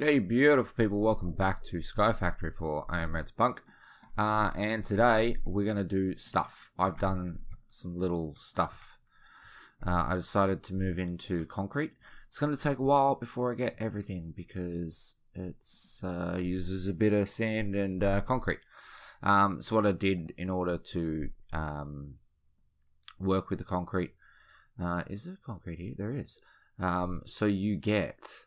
G'day beautiful people, welcome back to Sky Factory for I Am Red Punk. And today we're going to do stuff. I've done some little stuff. I decided to move into concrete. It's going to take a while before I get everything because it uses a bit of sand and concrete. So what I did in order to work with the concrete, is there concrete here? There is. So you get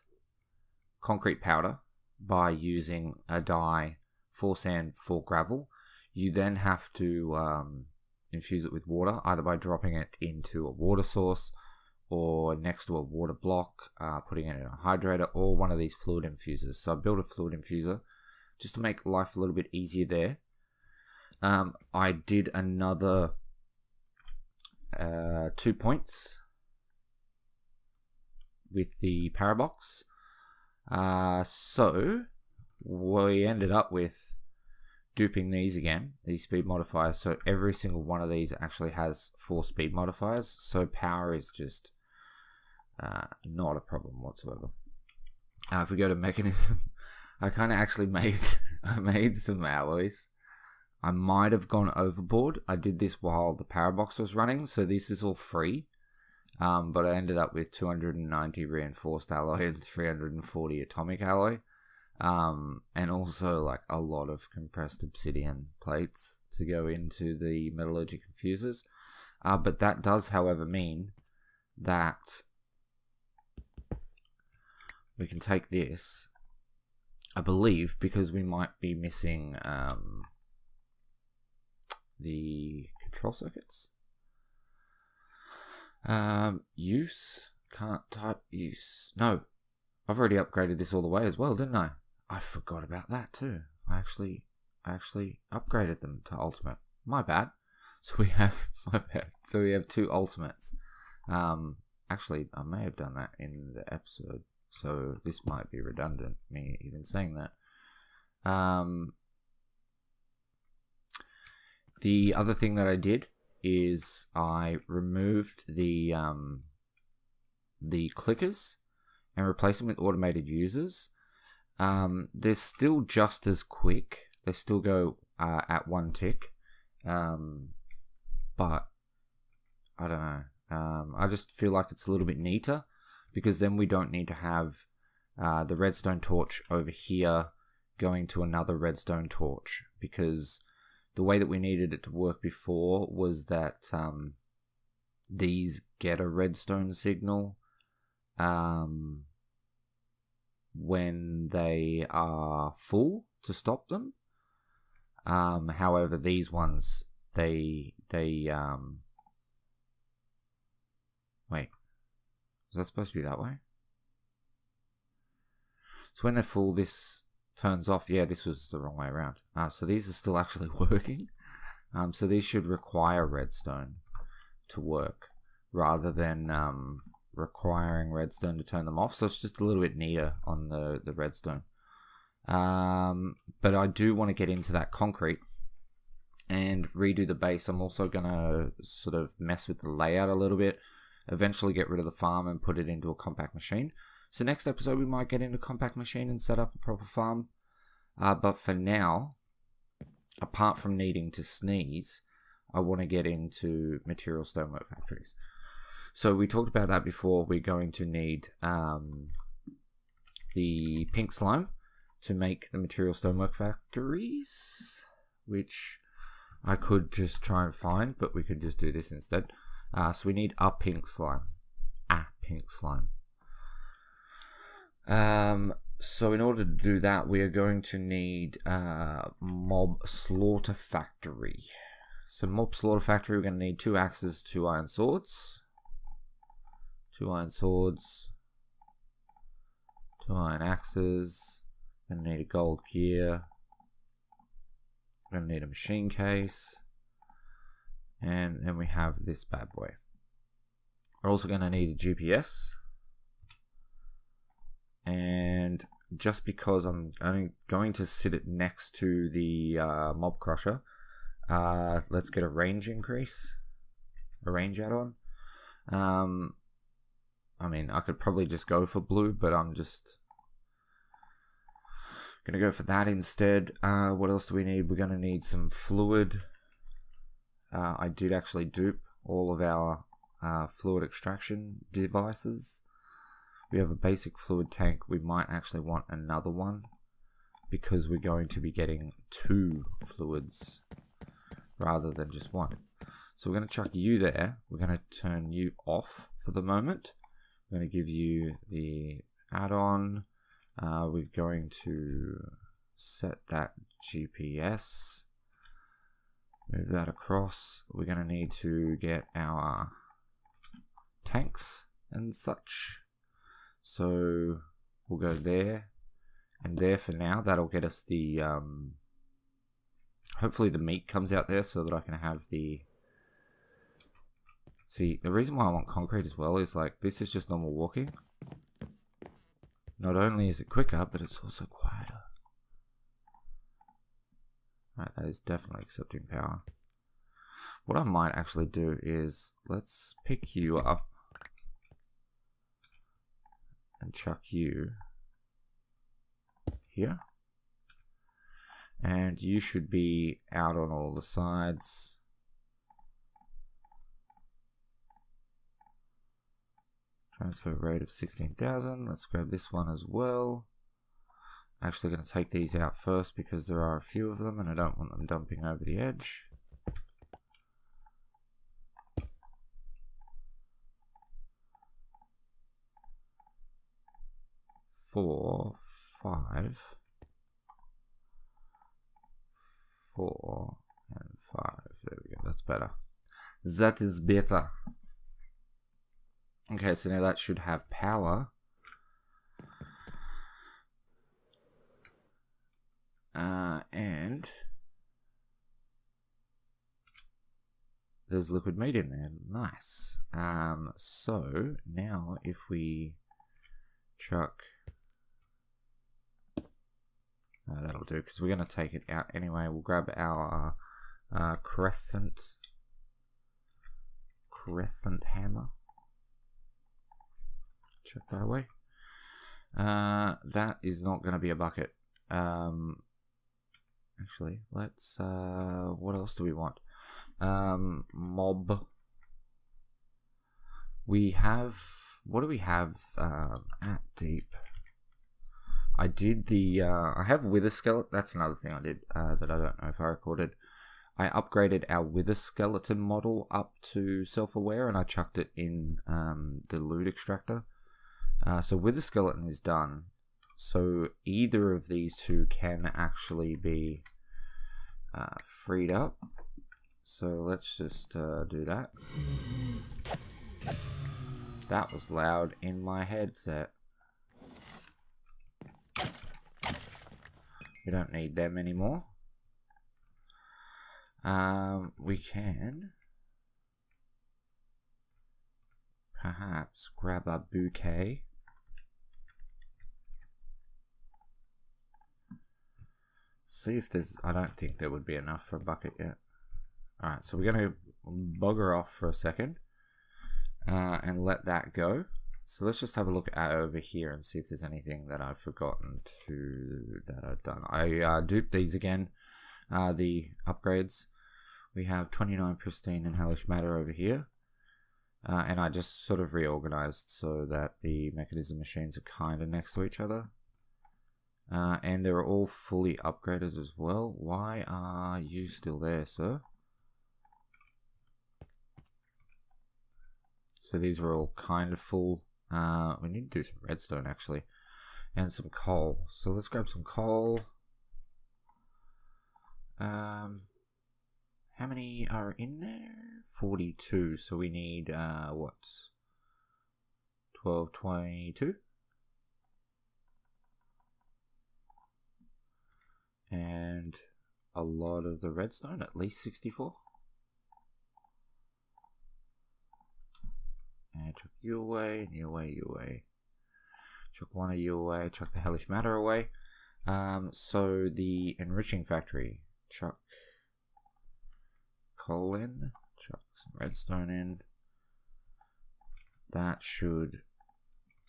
concrete powder by using a dye for sand for gravel. You then have to infuse it with water, either by dropping it into a water source or next to a water block, putting it in a hydrator or one of these fluid infusers. So I built a fluid infuser just to make life a little bit easier there. I did another 2 points with the Parabox. So we ended up with duping these again, these speed modifiers. So every single one of these actually has 4 speed modifiers. So power is just not a problem whatsoever. If we go to mechanism, I kind of actually made some alloys. I might have gone overboard. I did this while the Parabox was running, so this is all free. But I ended up with 290 reinforced alloy and 340 atomic alloy. And also like a lot of compressed obsidian plates to go into the metallurgic infusers. But that does, however, mean that we can take this, I believe, because we might be missing the control circuits. Use, can't type use. No, I've already upgraded this all the way as well, didn't I? I forgot about that too. I actually upgraded them to ultimate. My bad. So we have 2 ultimates. Actually, I may have done that in the episode, so this might be redundant, me even saying that. The other thing that I did is I removed the clickers and replaced them with automated users. They're still just as quick. They still go at 1 tick. But I don't know. I just feel like it's a little bit neater because then we don't need to have the redstone torch over here going to another redstone torch, because the way that we needed it to work before was that these get a redstone signal when they are full to stop them. However, these ones, they wait, is that supposed to be that way? So when they're full, this turns off. Yeah, this was the wrong way around. So these are still actually working. So these should require redstone to work rather than requiring redstone to turn them off. So it's just a little bit neater on the redstone. But I do want to get into that concrete and redo the base. I'm also going to sort of mess with the layout a little bit. Eventually get rid of the farm and put it into a compact machine. So next episode we might get into compact machine and set up a proper farm. But for now, apart from needing to sneeze, I want to get into material stonework factories. So we talked about that before. We're going to need the pink slime to make the material stonework factories, which I could just try and find, but we could just do this instead. So we need a pink slime. So in order to do that, we are going to need mob slaughter factory. So mob slaughter factory, we're going to need 2 axes, 2 iron swords. 2 iron swords. 2 iron axes. Going to need a gold gear. Going to need a machine case. And then we have this bad boy. We're also going to need a GPS. And just because I'm only going to sit it next to the mob crusher, let's get a range increase. A range add-on. I mean, I could probably just go for blue, but I'm just Gonna go for that instead. What else do we need? We're gonna need some fluid. I did actually dupe all of our fluid extraction devices. We have a basic fluid tank. We might actually want another one because we're going to be getting 2 fluids rather than just one. So we're going to chuck you there. We're going to turn you off for the moment. We're going to give you the add-on. We're going to set that GPS. Move that across. We're going to need to get our tanks and such. So we'll go there and there for now. That'll get us the, hopefully the meat comes out there so that I can have the, see, the reason why I want concrete as well is like, this is just normal walking. Not only is it quicker, but it's also quieter. Right, that is definitely accepting power. What I might actually do is, let's pick you up and chuck you here. And you should be out on all the sides. Transfer rate of 16,000. Let's grab this one as well. Actually going to take these out first because there are a few of them and I don't want them dumping over the edge. Four, 5, 4, and 5. There we go. That's better. That is better. Okay, so now that should have power. And there's liquid meat in there. Nice. So now if we chuck, that'll do because we're going to take it out anyway. We'll grab our crescent hammer. Chuck that away. That is not going to be a bucket. Actually, let's, what else do we want? Mob. We have, what do we have at deep? I did the, I have wither skeleton. That's another thing I did that I don't know if I recorded. I upgraded our wither skeleton model up to self-aware and I chucked it in the loot extractor. So wither skeleton is done. So either of these two can actually be freed up. So let's just do that. That was loud in my headset. We don't need them anymore. We can perhaps grab a bouquet. See if there's, I don't think there would be enough for a bucket yet. Alright, so we're going to bugger off for a second and let that go. So let's just have a look at over here and see if there's anything that I've forgotten that I've done. I duped these again, the upgrades. We have 29 pristine and hellish matter over here. And I just sort of reorganized so that the mechanism machines are kind of next to each other. And they're all fully upgraded as well. Why are you still there, sir? So these are all kind of full. We need to do some redstone actually. And some coal. So let's grab some coal. How many are in there? 42. So we need, what? 12, 22? And a lot of the redstone, at least 64. And chuck you away, and you away, you away. Chuck one of you away, chuck the hellish matter away. So the enriching factory, chuck coal in, chuck some redstone in. That should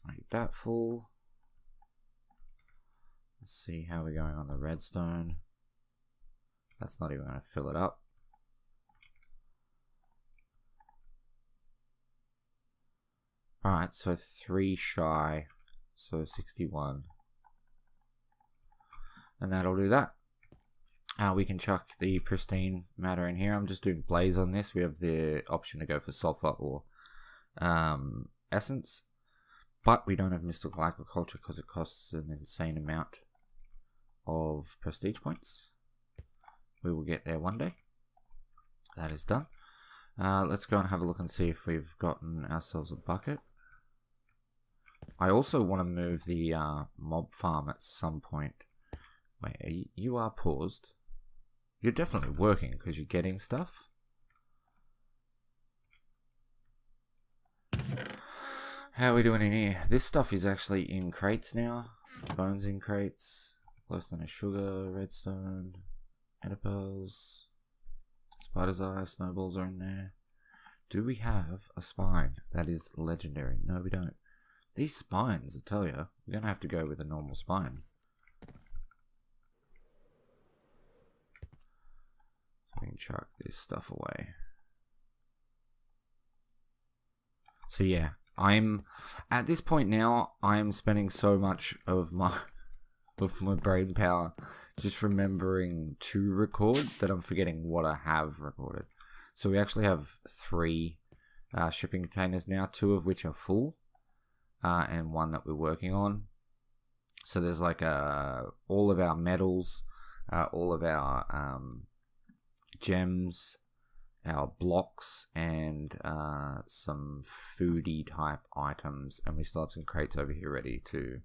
make that full. Let's see how we're going on the redstone. That's not even going to fill it up. Alright, so 3 shy, so 61. And that'll do that. We can chuck the pristine matter in here. I'm just doing blaze on this. We have the option to go for sulfur or essence. But we don't have mystical agriculture because it costs an insane amount of prestige points. We will get there one day. That is done. Let's go and have a look and see if we've gotten ourselves a bucket. I also want to move the mob farm at some point. Wait, you are paused. You're definitely working because you're getting stuff. How are we doing in here? This stuff is actually in crates now. Bones in crates. Less than a sugar, redstone, pearls, spider's eye, snowballs are in there. Do we have a spine that is legendary? No, we don't. These spines, I tell you, we're going to have to go with a normal spine. So we can chuck this stuff away. So yeah, at this point now, I'm spending so much of my brain power just remembering to record that I'm forgetting what I have recorded. So we actually have 3 shipping containers now, 2 of which are full. And 1 that we're working on. So there's like all of our metals, all of our gems, our blocks, and some foodie type items. And we still have some crates over here ready to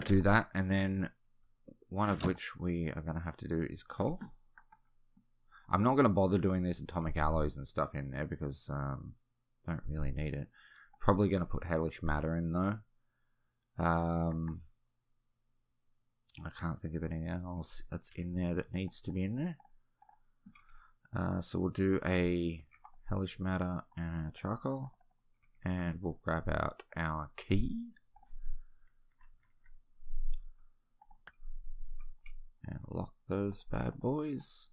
do that. And then one of which we are going to have to do is coal. I'm not going to bother doing these atomic alloys and stuff in there because don't really need it. Probably going to put hellish matter in though. I can't think of anything else that's in there that needs to be in there. So we'll do a hellish matter and a charcoal. And we'll grab out our key. And lock those bad boys.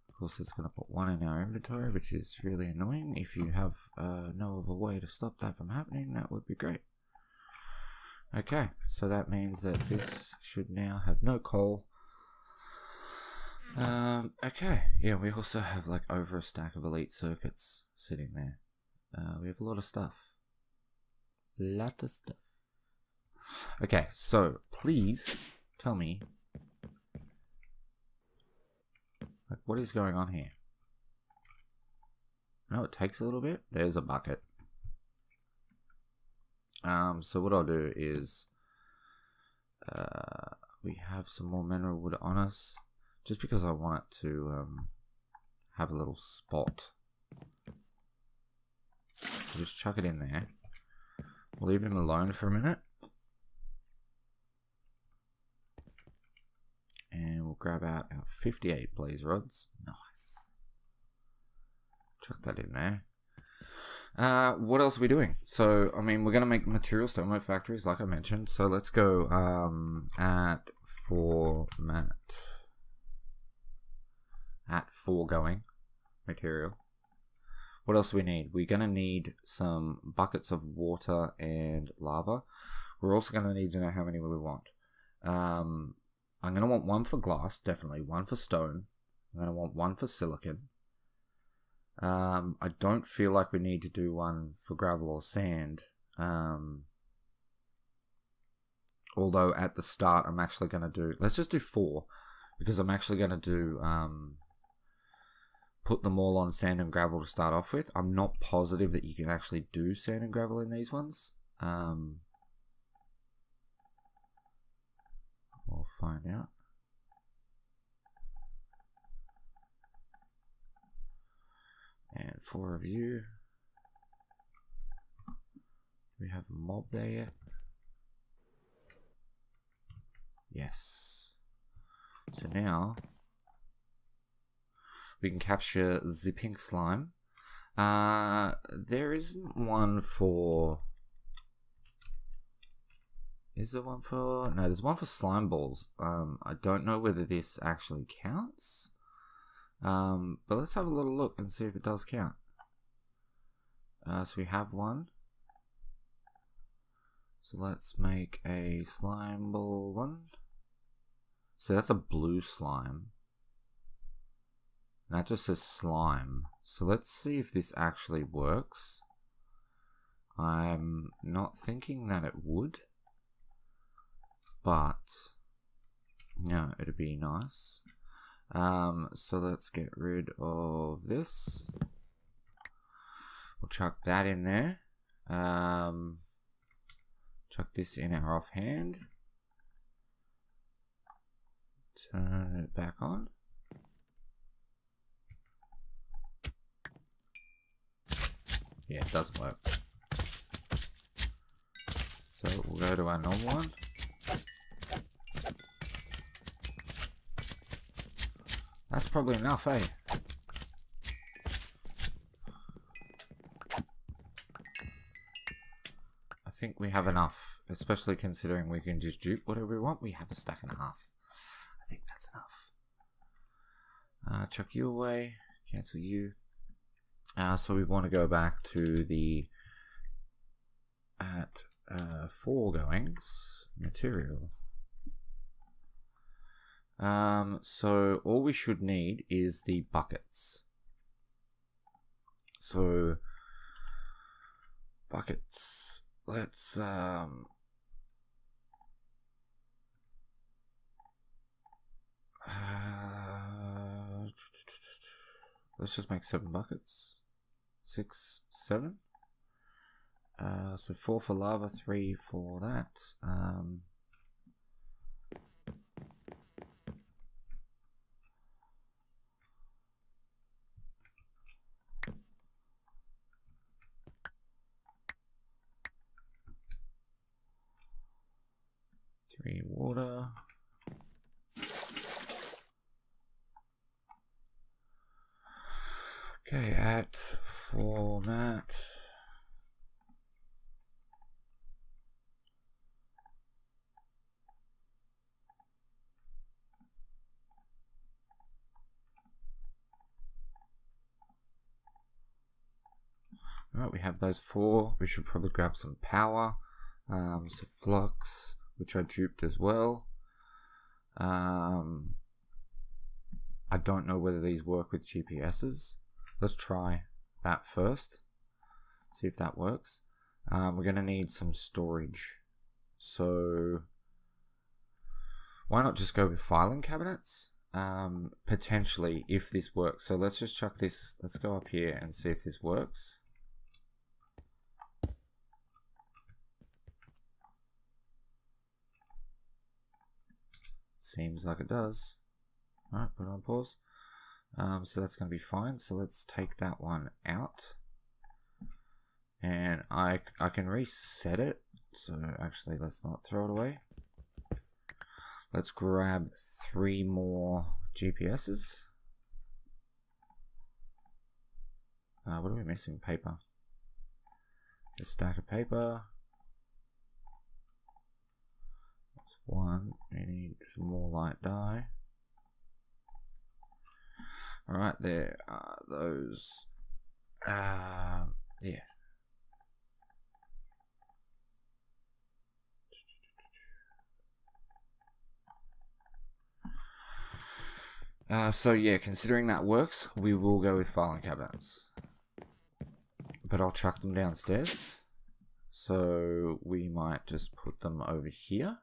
Of course, it's going to put 1 in our inventory, which is really annoying. If you have no other way to stop that from happening, that would be great. Okay, so that means that this should now have no coal. Okay, yeah, we also have like over a stack of elite circuits sitting there. We have a lot of stuff. Lot of stuff. Okay, so please tell me, like, what is going on here? I know it takes a little bit. There's a bucket. So what I'll do is, we have some more mineral wood on us, just because I want it to have a little spot. We'll just chuck it in there. We'll leave him alone for a minute. And we'll grab out our 58 blaze rods. Nice. Chuck that in there. What else are we doing? So, I mean, we're going to make material stone factories, like I mentioned. So let's go at foregoing material. What else do we need? We're going to need some buckets of water and lava. We're also going to need to know how many we want. I'm going to want 1 for glass, definitely. 1 for stone. I'm going to want 1 for silicon. I don't feel like we need to do 1 for gravel or sand. Although at the start I'm actually going to do... Let's just do 4. Because I'm actually going to do... put them all on sand and gravel to start off with. I'm not positive that you can actually do sand and gravel in these ones. We'll find out. And 4 of you. Do we have a mob there yet? Yes. So now we can capture the pink slime. There isn't one for Is there one for... No, there's one for slime balls. I don't know whether this actually counts. But let's have a little look and see if it does count. So we have one. So let's make a slime ball one. So that's a blue slime. And that just says slime. So let's see if this actually works. I'm not thinking that it would. But, yeah, it'd be nice. So let's get rid of this. We'll chuck that in there. Chuck this in our offhand. Turn it back on. Yeah, it doesn't work. So we'll go to our normal one. That's probably enough, eh? I think we have enough, especially considering we can just dupe whatever we want. We have a stack and a half. I think that's enough. Chuck you away. Cancel you. So we want to go back to the foregoings material. So all we should need is the buckets. So buckets. Let's just make 7 buckets. 6, 7. So 4 for lava, 3 for that. 3 water. Okay, at format. Alright, we have those 4. We should probably grab some power. So flux, which I duped as well. I don't know whether these work with GPSs. Let's try that first. See if that works. We're going to need some storage. So why not just go with filing cabinets? Potentially, if this works. So let's just chuck this. Let's go up here and see if this works. Seems like it does. Alright, put it on pause. So that's going to be fine. So let's take that one out. And I can reset it. So actually, let's not throw it away. Let's grab 3 more GPSs. What are we missing? Paper. A stack of paper. That's 1. We need some more light dye. Alright, there are those. Yeah. So yeah, considering that works, we will go with filing cabinets. But I'll chuck them downstairs. So we might just put them over here.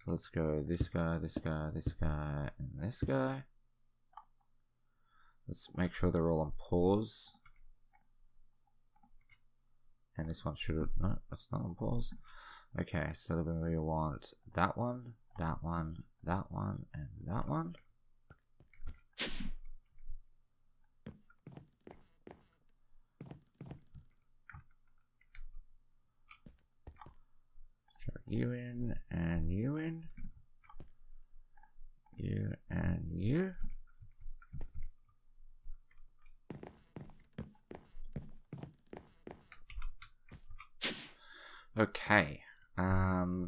So let's go this guy, this guy, this guy, and this guy. Let's make sure they're all on pause. And this one should, no, that's not on pause. Okay, so then we want that one, that one, that one, and that one. Throw you in, and you in. You and you. Okay, So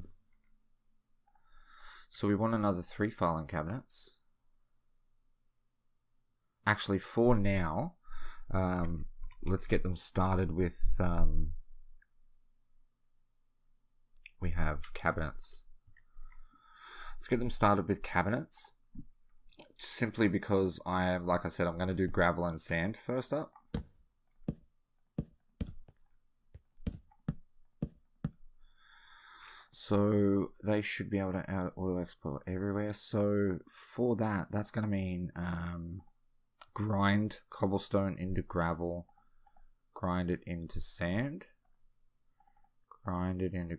we want another 3 filing cabinets. Actually, for now, let's get them started with, we have cabinets. Let's get them started with cabinets. Simply because like I said, I'm going to do gravel and sand first up. So they should be able to auto export everywhere. So for that, that's going to mean grind cobblestone into gravel, grind it into sand, grind it into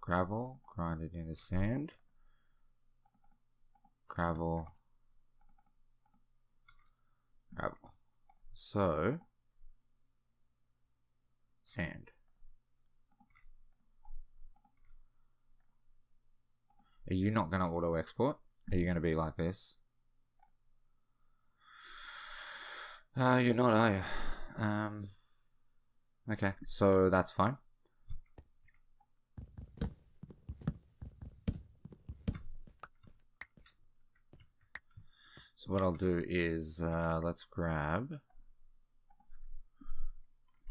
gravel, grind it into sand, gravel, gravel. So sand. Are you not going to auto export? Are you going to be like this? You're not, are you? Okay, so that's fine. So what I'll do is, let's grab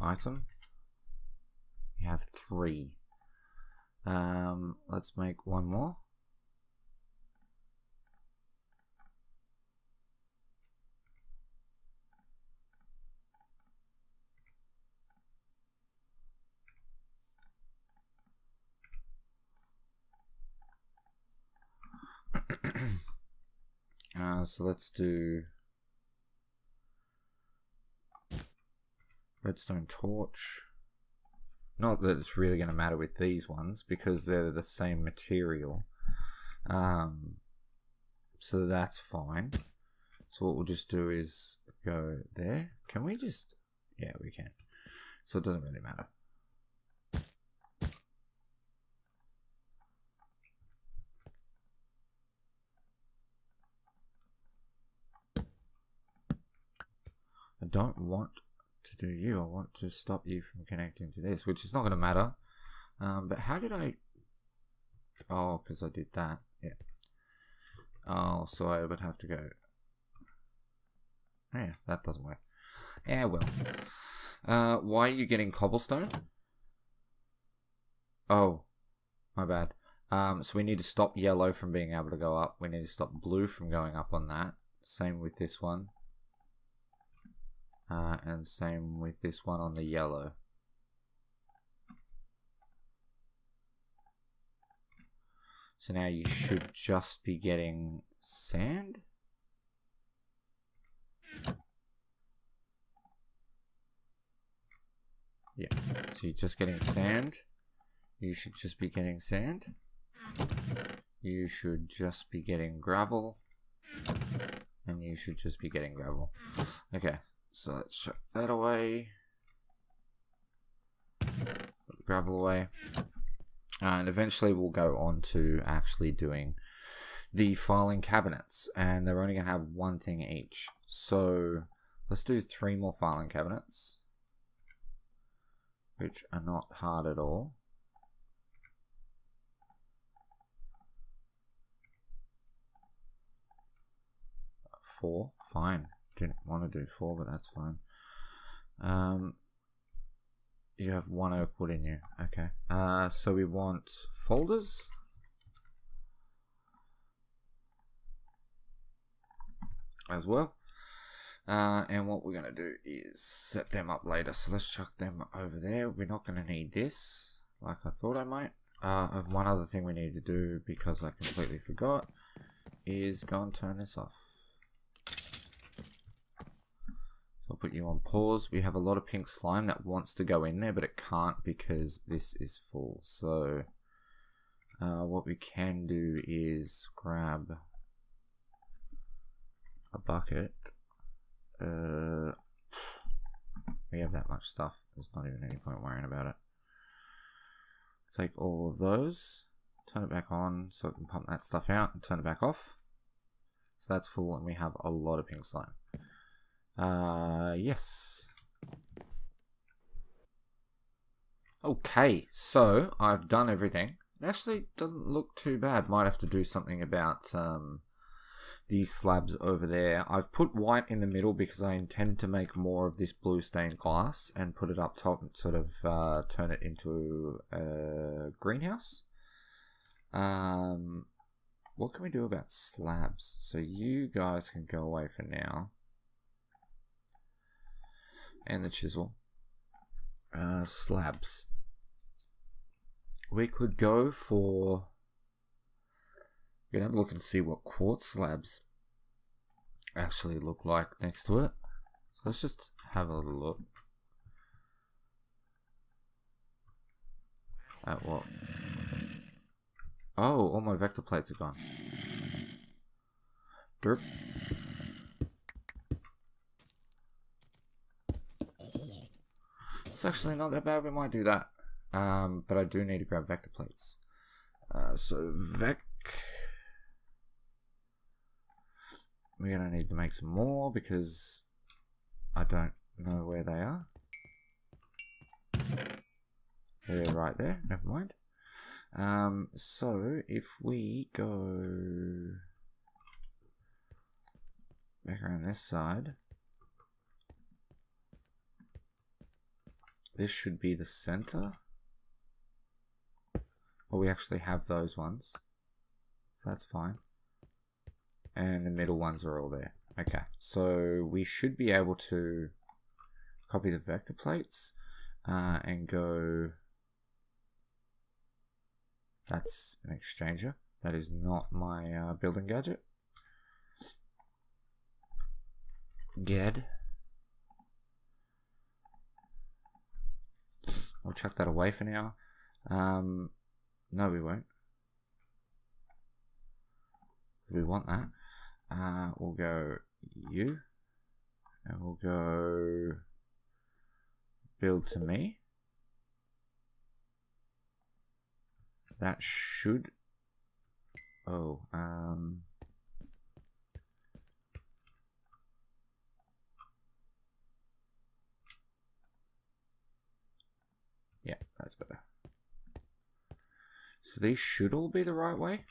item. We have 3. Let's make 1 more. So let's do redstone torch. Not that it's really going to matter with these ones because they're the same material. So that's fine. So what we'll just do is go there. Can we just... Yeah, we can. So it doesn't really matter. I don't want to do you. I want to stop you from connecting to this, which is not going to matter. But how did I... Oh, because I did that. Yeah. Oh, so I would have to go... Yeah, that doesn't work. Yeah, well. Why are you getting cobblestone? Oh, my bad. So we need to stop yellow from being able to go up. We need to stop blue from going up on that. Same with this one. And same with this one on the yellow. So now you should just be getting sand. Yeah, so you're just getting sand. You should just be getting sand. You should just be getting gravel. And you should just be getting gravel. Okay. So let's chuck that away. Put the gravel away. And eventually we'll go on to actually doing the filing cabinets. And they're only going to have 1 thing each. So let's do 3 more filing cabinets. Which are not hard at all. 4, fine. Didn't want to do 4, but that's fine. You have 1 oak wood in you. Okay. So we want folders. As well. And what we're going to do is set them up later. So let's chuck them over there. We're not going to need this, like I thought I might. And one other thing we need to do, because I completely forgot, is go and turn this off. I'll put you on pause. We have a lot of pink slime that wants to go in there, but it can't because this is full. So what we can do is grab a bucket. We have that much stuff. There's not even any point worrying about it. Take all of those, turn it back on so it can pump that stuff out, and turn it back off. So that's full, and we have a lot of pink slime. Yes. Okay, so I've done everything. It actually doesn't look too bad. Might have to do something about these slabs over there. I've put white in the middle because I intend to make more of this blue stained glass and put it up top and sort of turn it into a greenhouse. What can we do about slabs? So you guys can go away for now. And the chisel. Slabs. We could go for... We're going to have a look and see what quartz slabs actually look like next to it. So let's just have a little look. At what? Oh, all my vector plates are gone. Derp. It's actually not that bad. We might do that. But I do need to grab vector plates. So we're going to need to make some more because I don't know where they are. They're right there. Never mind. So if we go back around this side, this should be the center. Well, we actually have those ones, so that's fine. And the middle ones are all there. Okay, so we should be able to copy the vector plates and go... That's an exchanger. That is not my building gadget. Ged. We'll chuck that away for now. No, we won't. We want that. We'll go you. And we'll go build to me. That should... Oh, yeah, that's better. So these should all be the right way.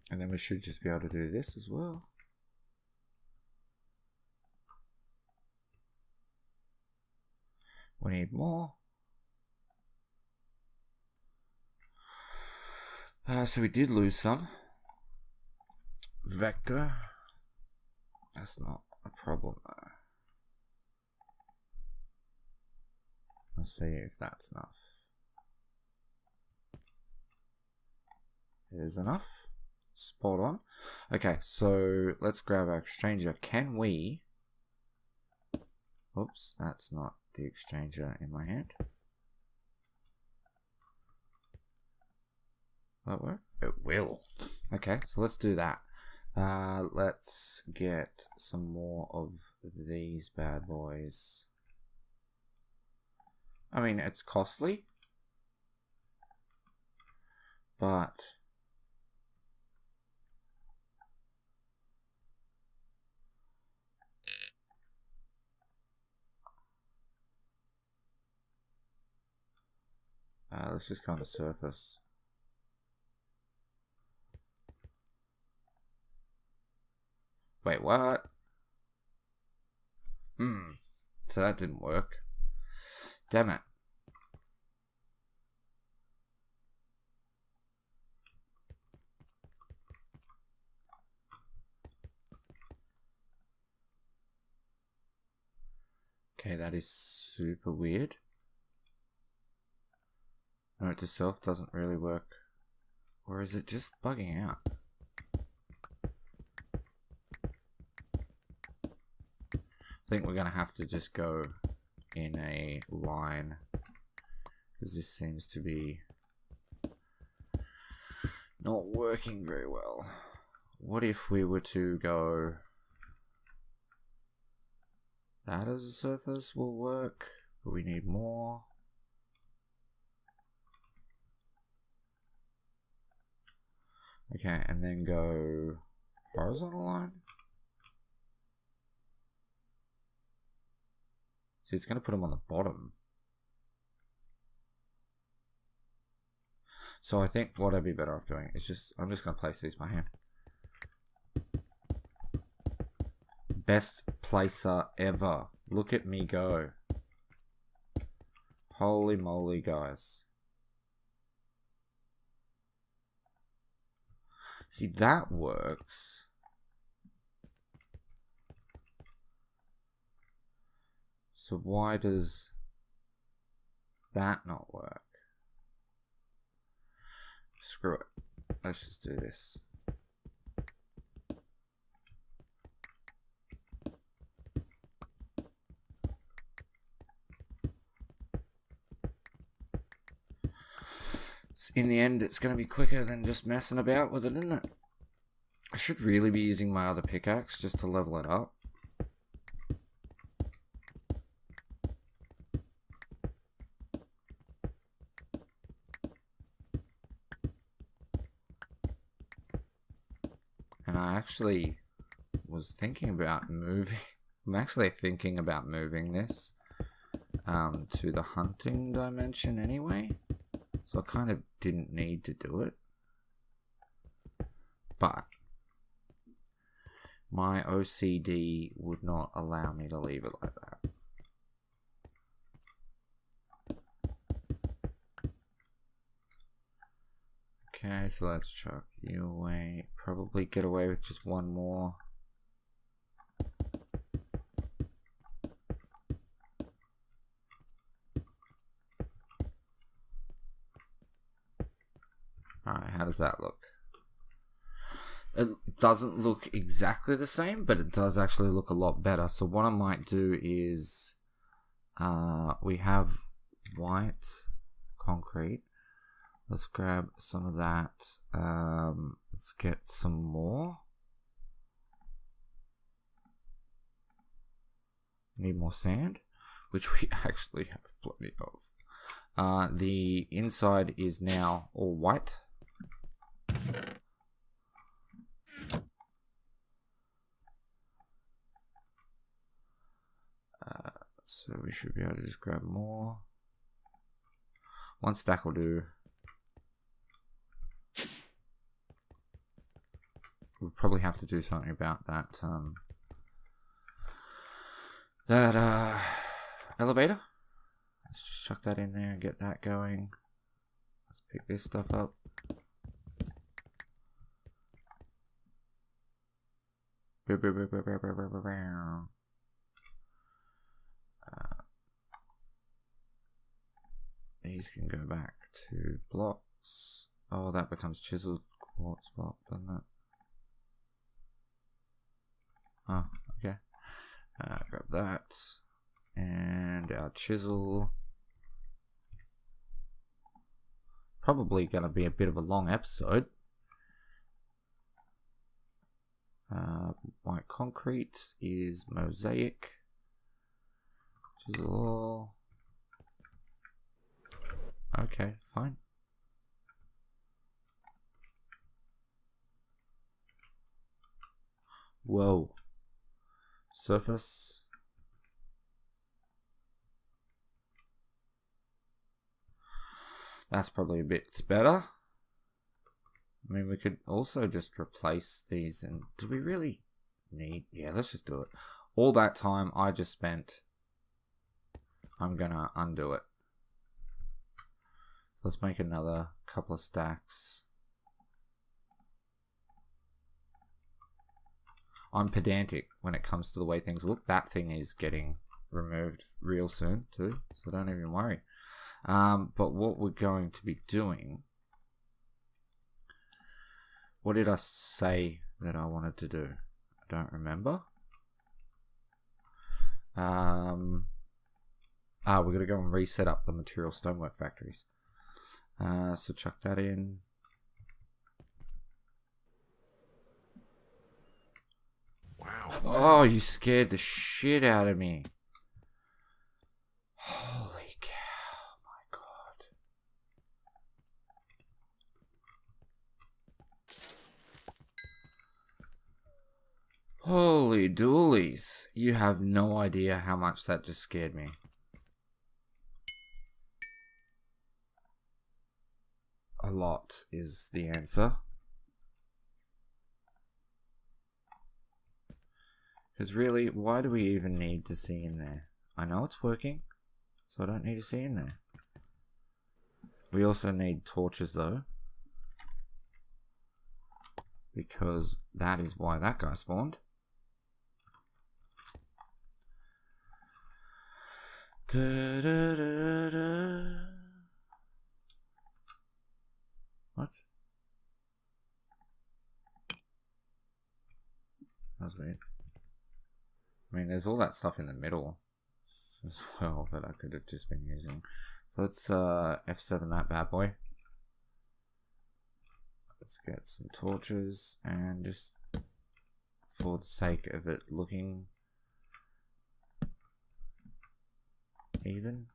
And then we should just be able to do this as well. We need more. So we did lose some. Vector. That's not a problem though. Let's see if that's enough. It is enough. Spot on. Okay, so let's grab our exchanger. Can we... Oops, that's not the exchanger in my hand. Will that work? It will. Okay, so let's do that. Let's get some more of these bad boys. I mean, it's costly, but let's just go on the surface. Wait, what? So that didn't work. Damn it. Okay, that is super weird. Note to self doesn't really work. Or is it just bugging out? I think we're going to have to just go in a line because this seems to be not working very well. What if we were to go that as a surface will work, but we need more. Okay, and then go horizontal line. See, it's going to put them on the bottom. So I think what I'd be better off doing is I'm just going to place these by hand. Best placer ever. Look at me go. Holy moly, guys. See, that works. So why does that not work? Screw it. Let's just do this. In the end, it's going to be quicker than just messing about with it, isn't it? I should really be using my other pickaxe just to level it up. And I actually was thinking about moving. I'm actually thinking about moving this to the hunting dimension anyway. So I kind of didn't need to do it. But my OCD would not allow me to leave it like that. Okay, so let's chuck you away. Probably get away with just one more. Alright, how does that look? It doesn't look exactly the same, but it does actually look a lot better. So what I might do is, we have white concrete. Let's grab some of that. Let's get some more. Need more sand, which we actually have plenty of. The inside is now all white. So we should be able to just grab more. One stack will do. We'll probably have to do something about that elevator. Let's just chuck that in there and get that going. Let's pick this stuff up. These can go back to blocks. Oh, that becomes chiseled quartz block, doesn't it? Oh, okay. Grab that. And our chisel. Probably going to be a bit of a long episode. White concrete is mosaic. Chisel. Okay, fine. Whoa. Surface. That's probably a bit better. I mean, we could also just replace these. And do we really need? Yeah, let's just do it. All that time I just spent, I'm gonna undo it. So let's make another couple of stacks. I'm pedantic when it comes to the way things look. That thing is getting removed real soon too, so don't even worry. But what we're going to be doing... What did I say that I wanted to do? I don't remember. We're going to go and reset up the material stonework factories. So chuck that in. Wow. Oh, you scared the shit out of me. Holy cow, my god. Holy doolies. You have no idea how much that just scared me. lot is the answer. Because really, why do we even need to see in there? I know it's working, so I don't need to see in there. We also need torches though, because that is why that guy spawned. Da, da, da, da. What? That was weird. I mean, there's all that stuff in the middle as well that I could have just been using. So let's F7 that bad boy. Let's get some torches, and just for the sake of it looking even,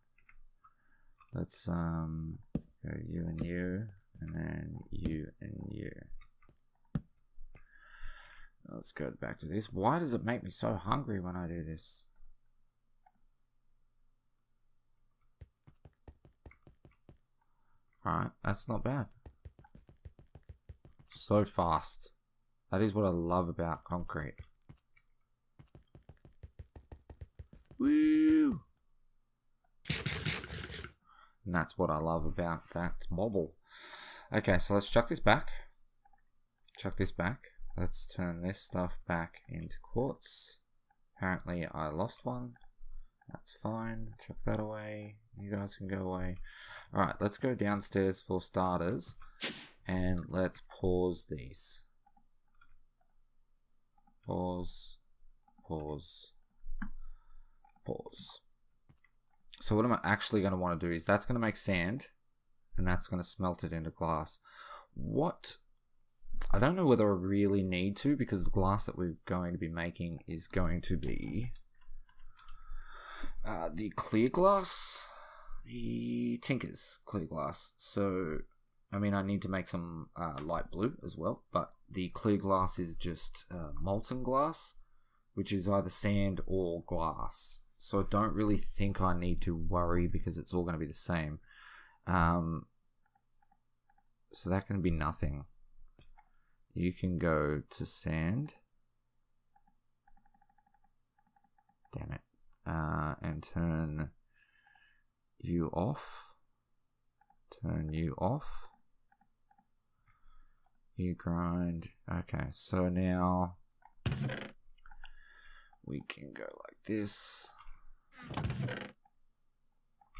let's go you and you, and then you and you. Let's go back to this. Why does it make me so hungry when I do this? Alright, that's not bad. So fast. That is what I love about concrete. Woo! And that's what I love about that bobble. Okay, so let's chuck this back. Chuck this back. Let's turn this stuff back into quartz. Apparently I lost one. That's fine. Chuck that away. You guys can go away. Alright, let's go downstairs for starters. And let's pause these. Pause. Pause. Pause. So what I'm actually going to want to do is that's going to make sand. And that's going to smelt it into glass. What? I don't know whether I really need to, because the glass that we're going to be making is going to be the clear glass, the Tinker's clear glass. So, I mean, I need to make some light blue as well, but the clear glass is just molten glass, which is either sand or glass. So I don't really think I need to worry, because it's all going to be the same. So that can be nothing. You can go to sand. Damn it. And turn you off. Turn you off. You grind. Okay, so now we can go like this.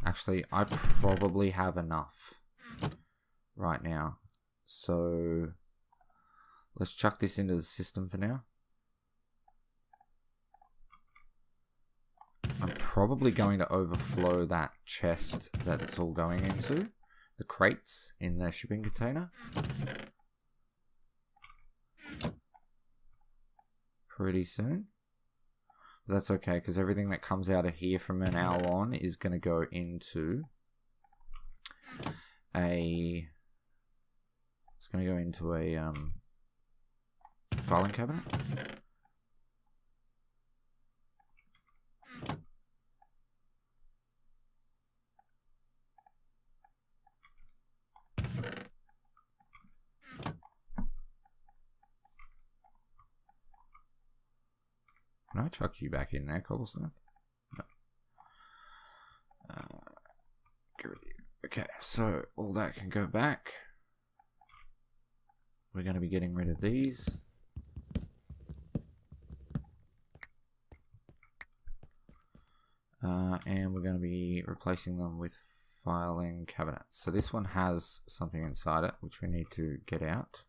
Actually, I probably have enough right now. So let's chuck this into the system for now. I'm probably going to overflow that chest that it's all going into. The crates in the shipping container. Pretty soon. But that's okay, because everything that comes out of here from now on is going to go into a... It's going to go into a filing cabinet. Can I chuck you back in there, cobblestone? No. Get rid of you. Okay, so all that can go back. We're going to be getting rid of these. And we're going to be replacing them with filing cabinets. So this one has something inside it, which we need to get out.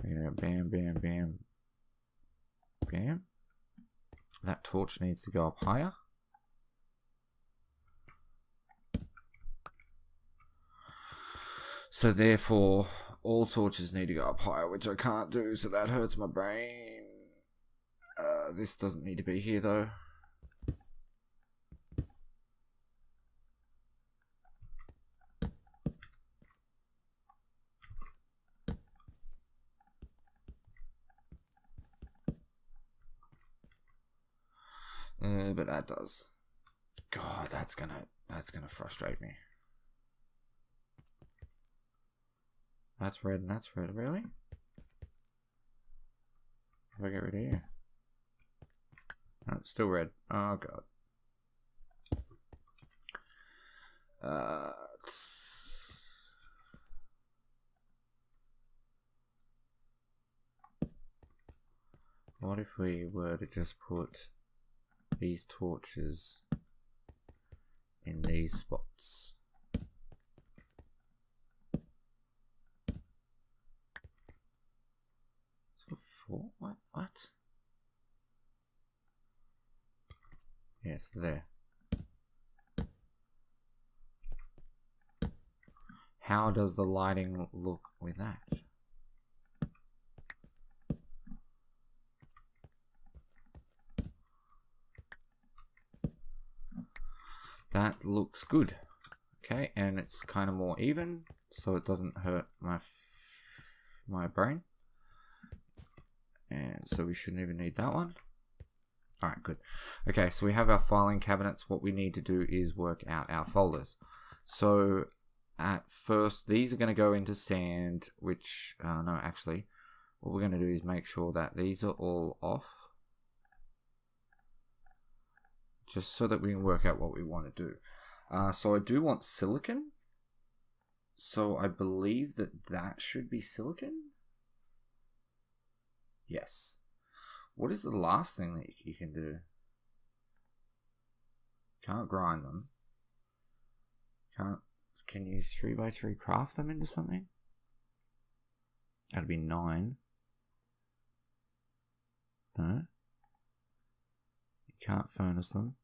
Yeah, bam, bam, bam, bam. That torch needs to go up higher. So therefore, all torches need to go up higher, which I can't do, so that hurts my brain. This doesn't need to be here though. But that does. God, that's gonna frustrate me. That's red and that's red, really? If I get rid of here. No, it's still red. Oh god. What if we were to just put these torches in these spots? So 4? What? Yes, there. How does the lighting look with that? That looks good. Okay, and it's kind of more even, so it doesn't hurt my brain. And so we shouldn't even need that one. Alright, good. Okay, so we have our filing cabinets. What we need to do is work out our folders. So at first, these are going to go into sand, which, no, actually, what we're going to do is make sure that these are all off. Just so that we can work out what we want to do. So I do want silicon. So I believe that should be silicon. Yes. What is the last thing that you can do? Can't grind them. Can you 3x3 craft them into something? That'd be 9. No. You can't furnace them.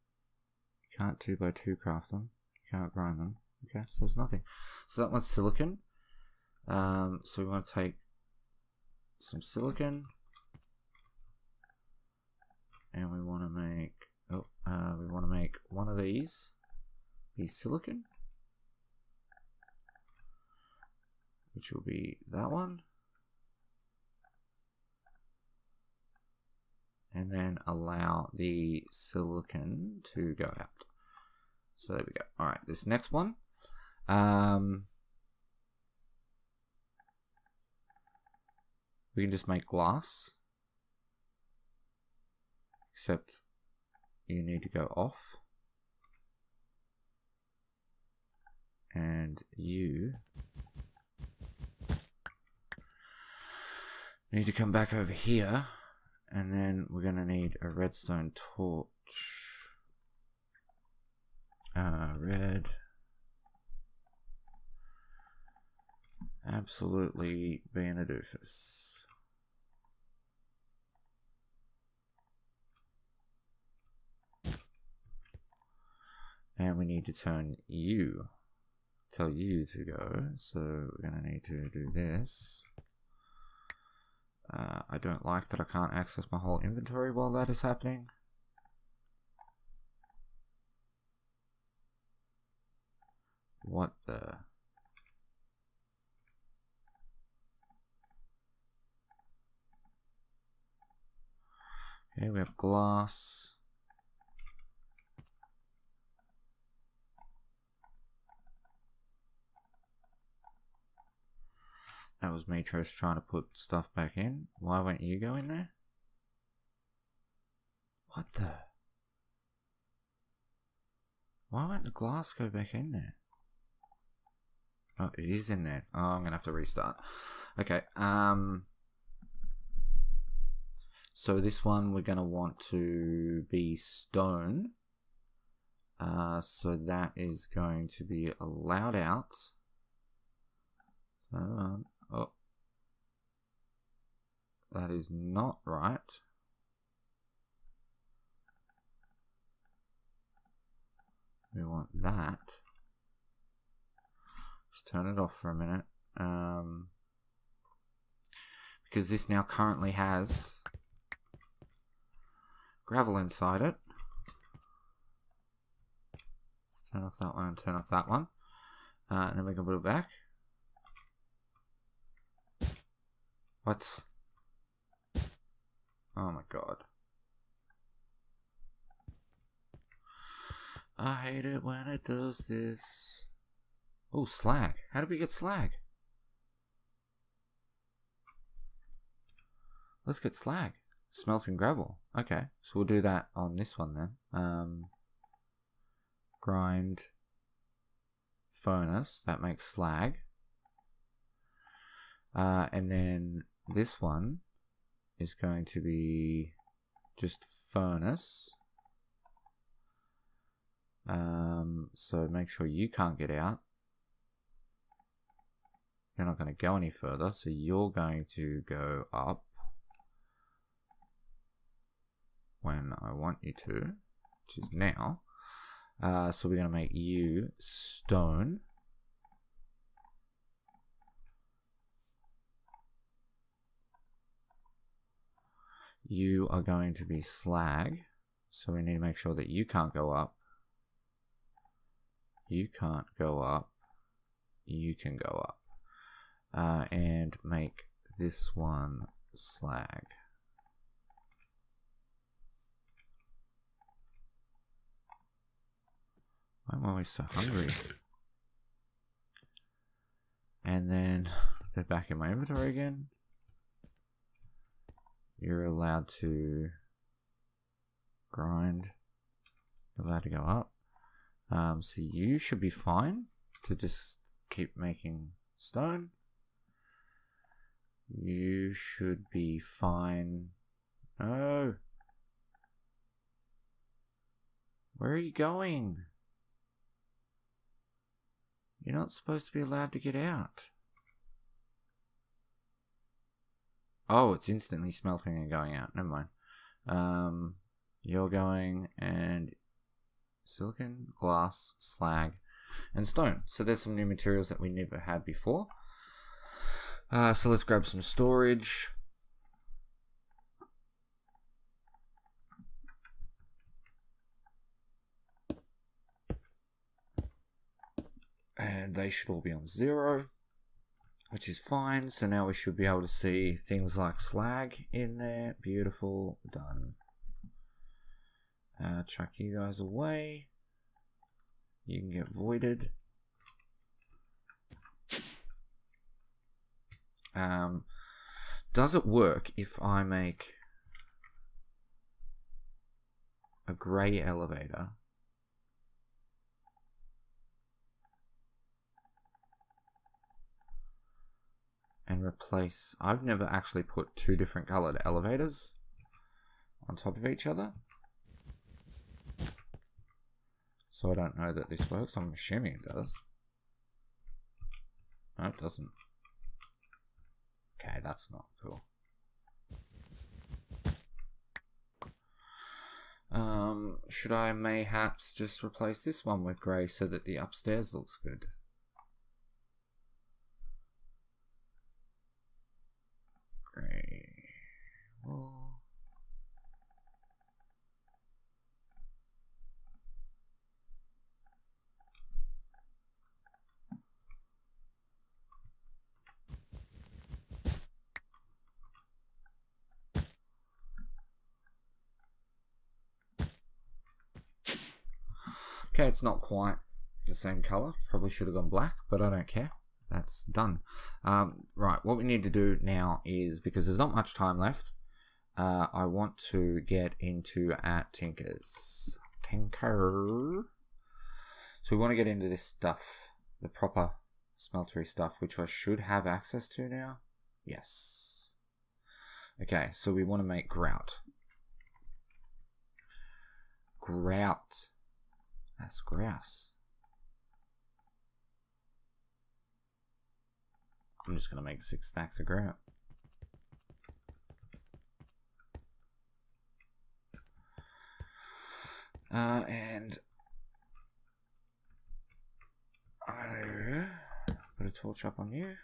You can't 2x2 craft them. You can't grind them. Okay, so there's nothing. So that one's silicon. So we want to take some silicon. And we want to make one of these be silicon, which will be that one, and then allow the silicon to go out. So there we go. All right, this next one, we can just make glass. Except you need to go off. And you need to come back over here. And then we're going to need a redstone torch. Red. Absolutely being a doofus. And we need to tell you to go. So we're going to need to do this. I don't like that I can't access my whole inventory while that is happening. What the... Okay, we have glass. That was Metros trying to put stuff back in. Why won't you go in there? What the... Why won't the glass go back in there? Oh, it is in there. Oh, I'm going to have to restart. Okay, so this one we're going to want to be stone. So that is going to be allowed out. Oh, that is not right. We want that. Just turn it off for a minute. Because this now currently has gravel inside it. Let's turn off that one and turn off that one. And then we can put it back. What? Oh my god. I hate it when it does this. Oh, slag. How did we get slag? Let's get slag. Smelting gravel. Okay, so we'll do that on this one then. Grind furnace. That makes slag. And then this one is going to be just furnace. So make sure you can't get out. You're not going to go any further, so you're going to go up when I want you to, which is now. So we're going to make you stone. You are going to be slag, so we need to make sure that you can't go up. You can't go up. You can go up. And make this one slag. Why am I always so hungry? And then they're back in my inventory again. You're allowed to grind. You're allowed to go up. So you should be fine to just keep making stone. You should be fine. No. Where are you going? You're not supposed to be allowed to get out. Oh, it's instantly smelting and going out. Never mind. You're going and silicon, glass, slag, and stone. So there's some new materials that we never had before. So let's grab some storage. And they should all be on 0, which is fine. So now we should be able to see things like slag in there. Beautiful. Done. Chuck you guys away. You can get voided. Does it work if I make a grey elevator and replace... I've never actually put 2 different coloured elevators on top of each other, so I don't know that this works. I'm assuming it does. No, it doesn't. Okay, that's not cool. Should I mayhaps just replace this one with grey so that the upstairs looks good? Grey. Well, okay, it's not quite the same colour. Probably should have gone black, but I don't care. That's done. Right, what we need to do now is, because there's not much time left, I want to get into our Tinker. So we want to get into this stuff, the proper smeltery stuff, which I should have access to now. Yes. Okay, so we want to make grout. Grout. That's grouse. I'm just going to make 6 stacks of grout. And I put a torch up on you.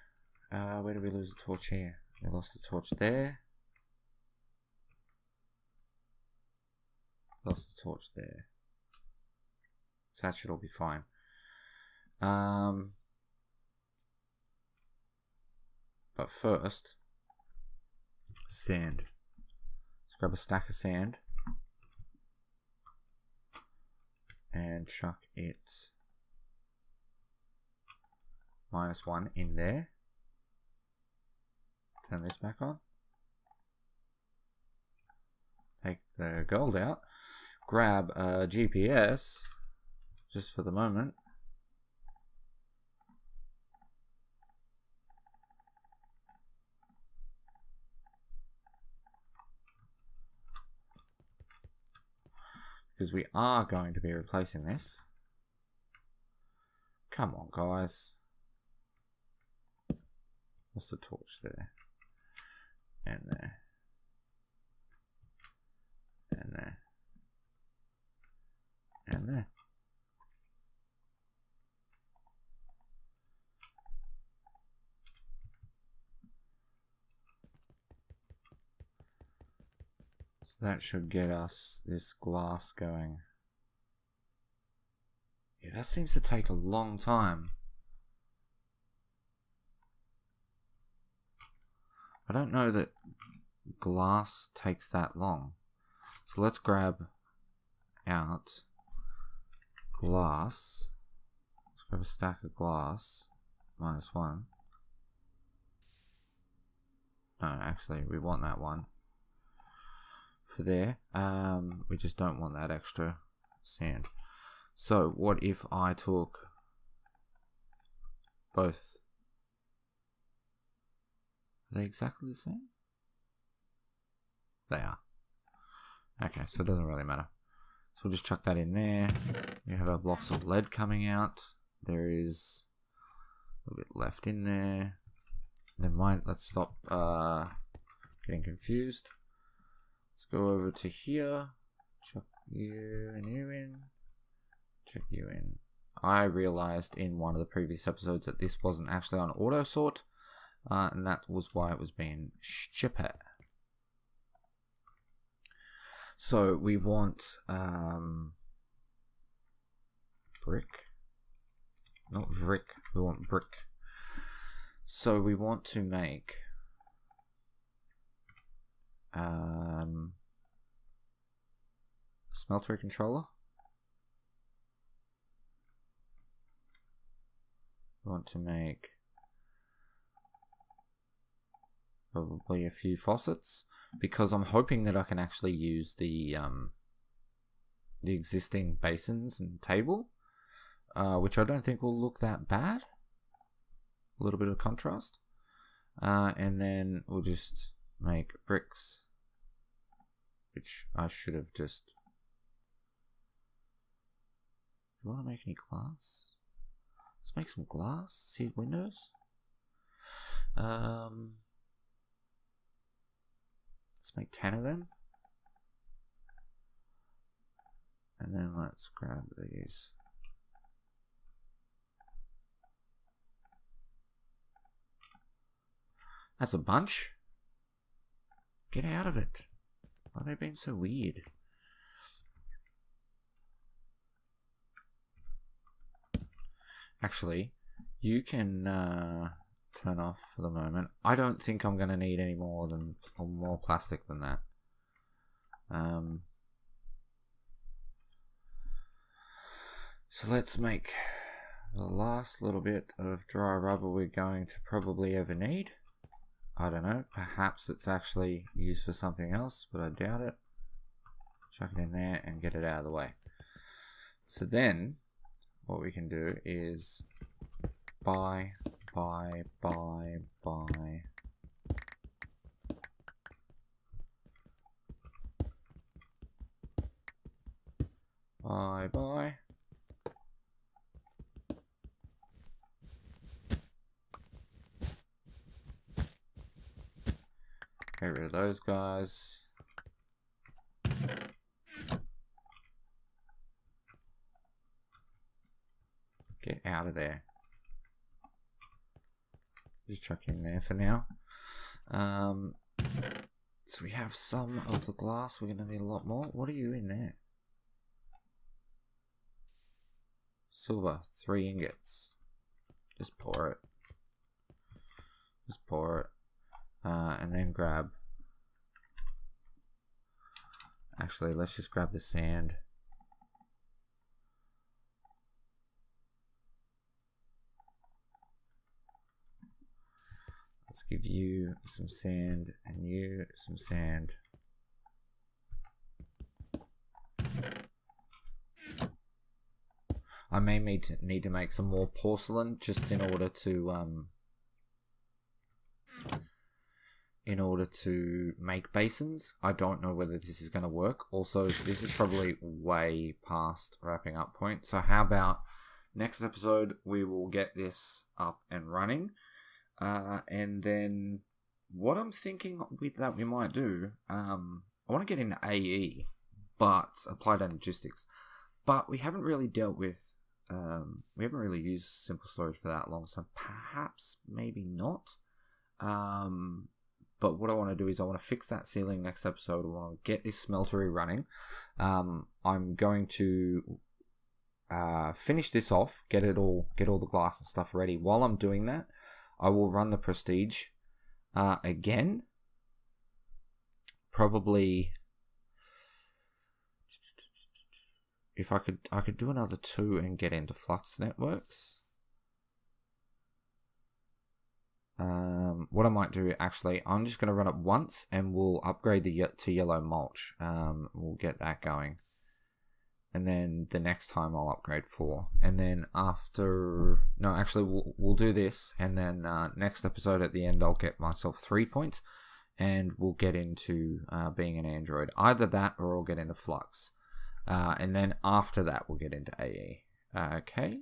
Where did we lose the torch here? We lost the torch there. Lost the torch there. So that should all be fine. But first, sand. Let's grab a stack of sand. and chuck it -1 in there. Turn this back on. Take the gold out. Grab a GPS, just for the moment. Because we are going to be replacing this. Come on, guys. What's the torch there? And there. And there. And there. So that should get us this glass going. Yeah, that seems to take a long time. I don't know that glass takes that long. So let's grab out glass. Let's grab a stack of glass. -1. No, actually, we want that one. For there. We just don't want that extra sand. So, what if I took both? Are they exactly the same? They are. Okay, so it doesn't really matter. So we'll just chuck that in there. We have our blocks of lead coming out. There is a little bit left in there. Never mind, let's stop getting confused. Let's go over to here. Chuck you and you in. Chuck you in. I realized in one of the previous episodes that this wasn't actually on auto sort. And that was why it was being stupid. So we want brick. Not brick, we want brick. So we want to make smeltery controller. We want to make probably a few faucets, because I'm hoping that I can actually use the existing basins and table, which I don't think will look that bad. A little bit of contrast, and then we'll just make bricks, which I should have just. Do you want to make any glass? Let's make some glass. See windows. Let's make 10 of them. And then let's grab these. That's a bunch. Get out of it. Why are they being so weird? Actually, you can turn off for the moment. I don't think I'm going to need any more plastic than that. So let's make the last little bit of dry rubber we're going to probably ever need. I don't know, perhaps it's actually used for something else, but I doubt it. Chuck it in there and get it out of the way. So then, what we can do is buy. Buy. Get rid of those guys. Get out of there. Just chuck in there for now. So we have some of the glass. We're going to need a lot more. What are you in there? Silver, 3 ingots. Just pour it. Just pour it. And then grab. Actually, let's just grab the sand. Let's give you some sand and you some sand. I may need to make some more porcelain just in order to make basins. I don't know whether this is going to work. Also, this is probably way past wrapping up point. So how about next episode we will get this up and running. And then what I'm thinking with that we might do, I want to get into AE, but applied logistics. But we haven't really dealt with, we haven't really used simple storage for that long, so perhaps maybe not. But what I want to do is I want to fix that ceiling next episode. I want to get this smeltery running. I'm going to finish this off, get all the glass and stuff ready. While I'm doing that, I will run the prestige again. Probably, if I could do another 2 and get into Flux Networks. What I might do, actually, I'm just going to run it once and we'll upgrade to yellow mulch. We'll get that going. And then the next time I'll upgrade 4. And then we'll do this. And then next episode at the end, I'll get myself 3 points. And we'll get into being an android. Either that or I'll get into Flux. And then after that, we'll get into AE. Okay,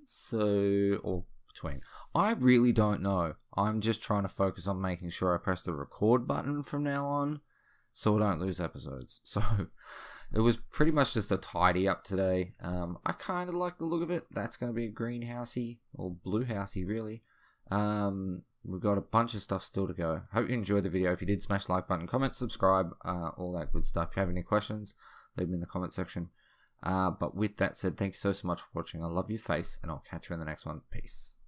or between. I really don't know. I'm just trying to focus on making sure I press the record button from now on so I don't lose episodes. So it was pretty much just a tidy up today. I kind of like the look of it. That's going to be a greenhousey, or blue housey really. We've got a bunch of stuff still to go. Hope you enjoyed the video. If you did, smash the like button, comment, subscribe, all that good stuff. If you have any questions, leave them in the comment section. But with that said, thanks so much for watching. I love your face, and I'll catch you in the next one. Peace.